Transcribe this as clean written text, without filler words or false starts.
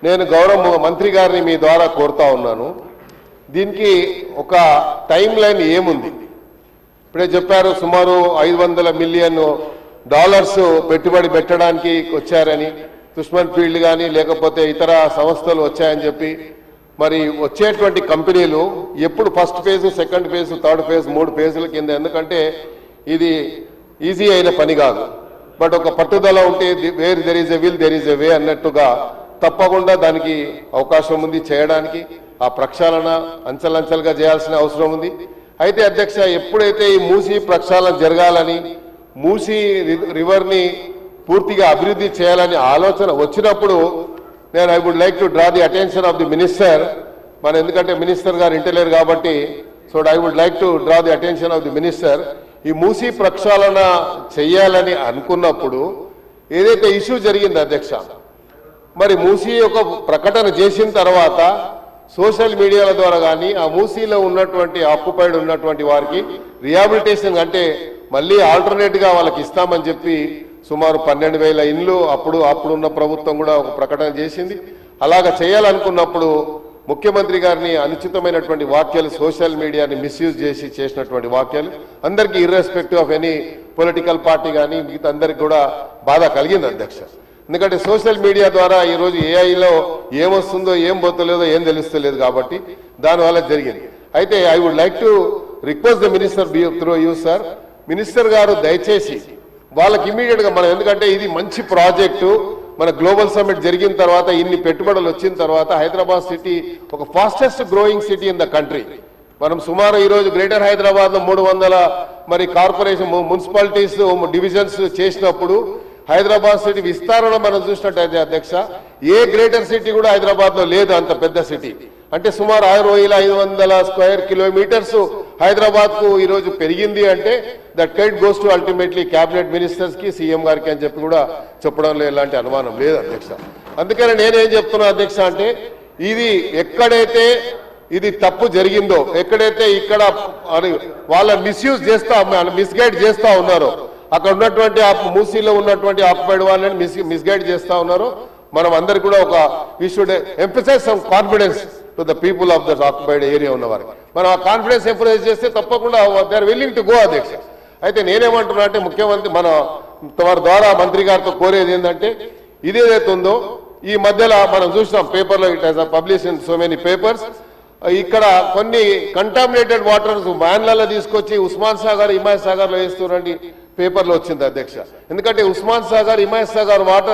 నేను గౌరవ మంత్రి గారిని మీ ద్వారా కోరుతా ఉన్నాను. దీనికి ఒక టైం లైన్ ఏముంది? ఇప్పుడే చెప్పారు సుమారు $500 మిలియన్ పెట్టుబడి పెట్టడానికి వచ్చారని, దుష్మన్ ఫీల్డ్ కానీ లేకపోతే ఇతర సంస్థలు వచ్చాయని చెప్పి. మరి వచ్చేటువంటి కంపెనీలు ఎప్పుడు first phase, second phase, third phase, 3 ఫేజుల కింద, ఎందుకంటే ఇది ఈజీ అయిన పని కాదు. బట్ ఒక పట్టుదల ఉంటే where there is a will there is a way అన్నట్టుగా తప్పకుండా దానికి అవకాశం ఉంది చేయడానికి. ఆ ప్రక్షాళన అంచెలంచెలుగా చేయాల్సిన అవసరం ఉంది. అయితే అధ్యక్ష, ఎప్పుడైతే ఈ మూసీ ప్రక్షాళన జరగాలని, మూసీ రివర్ని పూర్తిగా అభివృద్ధి చేయాలని ఆలోచన వచ్చినప్పుడు నేను I would like to draw the attention of the minister. మన ఎందుకంటే మినిస్టర్ గారు ఇంటలేరు కాబట్టి, so I would like to draw the attention of the minister. ఈ మూసీ ప్రక్షాళన చెయ్యాలని అనుకున్నప్పుడు ఏదైతే ఇష్యూ జరిగింది అధ్యక్ష, మరి మూసీ ఒక ప్రకటన చేసిన తర్వాత సోషల్ మీడియాల ద్వారా కానీ ఆ మూసీలో ఉన్నటువంటి ఆక్యుపైడ్ ఉన్నటువంటి వారికి రిహాబిలిటేషన్ అంటే మళ్ళీ ఆల్టర్నేట్గా వాళ్ళకి ఇస్తామని చెప్పి సుమారు 12,000 ఇండ్లు అప్పుడున్న ప్రభుత్వం కూడా ఒక ప్రకటన చేసింది. అలాగ చేయాలనుకున్నప్పుడు ముఖ్యమంత్రి గారిని అనుచితమైనటువంటి వ్యాఖ్యలు, సోషల్ మీడియాని మిస్యూజ్ చేసి చేసినటువంటి వ్యాఖ్యలు అందరికీ irrespective of any political party కానీ మిగతా అందరికి కూడా బాధ కలిగింది అధ్యక్ష. ఎందుకంటే సోషల్ మీడియా ద్వారా ఈరోజు ఏఐలో ఏమొస్తుందో ఏం పోతలేదో ఏం తెలుస్తలేదు కాబట్టి దానివల్ల జరిగింది. అయితే I would like to request the minister through you sir, minister గారు దయచేసి వాళ్ళకి ఇమీడియట్గా మనం, ఎందుకంటే ఇది మంచి ప్రాజెక్టు, మన గ్లోబల్ సమ్మిట్ జరిగిన తర్వాత ఇన్ని పెట్టుబడులు వచ్చిన తర్వాత హైదరాబాద్ సిటీ ఒక fastest growing city in the country. మనం సుమారు ఈరోజు గ్రేటర్ హైదరాబాద్లో 300 మరి కార్పొరేషన్ మున్సిపాలిటీస్ డివిజన్స్ చేసినప్పుడు హైదరాబాద్ సిటీ విస్తరణ మనం చూసినట్టయితే అధ్యక్ష, ఏ గ్రేటర్ సిటీ కూడా హైదరాబాద్లో లేదు అంత పెద్ద సిటీ. అంటే సుమారు 6,500 స్క్వేర్ కిలోమీటర్స్ హైదరాబాద్కు ఈరోజు పెరిగింది. అంటే that credit goes to ultimately cabinet మినిస్టర్స్కి, సీఎం గారికి అని చెప్పి కూడా చెప్పడంలో ఎలాంటి అనుమానం లేదు అధ్యక్ష. అందుకని నేనేం చెప్తున్నా అధ్యక్ష అంటే, ఇది ఎక్కడైతే ఇది తప్పు జరిగిందో, ఎక్కడైతే ఇక్కడ వాళ్ళ మిస్యూజ్ చేస్తా మిస్గైడ్ చేస్తా ఉన్నారో, అక్కడ ఉన్నటువంటి మూసీలో ఉన్నటువంటి ఆక్యుపైడ్ వాళ్ళని మిస్గైడ్ చేస్తా ఉన్నారో, మనం అందరికి కూడా ఒక we should emphasize some confidence to the people of the occupied area ఉన్నవారు. మనం ఆ కాన్ఫిడెన్స్ ఎంఫసైజ్ చేస్తే తప్పకుండా they are willing to go అధ్యక్ష. అయితే నేనేమంటున్నా అంటే, ముఖ్యమంత్రి మన వారి ద్వారా మంత్రి గారితో కోరేది ఏంటంటే, ఇదేదైతే ఉందో ఈ మధ్యలో మనం చూసినాం పేపర్లో, it has publish in so many papers, ఇక్కడ కొన్ని కంటామినేటెడ్ వాటర్స్ వ్యాన్లలో తీసుకొచ్చి ఉస్మాన్ సాగర్, హిమాయత్ సాగర్లో వేస్తున్నారని పేపర్లో వచ్చింది అధ్యక్ష. ఎందుకంటే ఉస్మాన్ సాగర్, హిమాయత్ సాగర్ వాటర్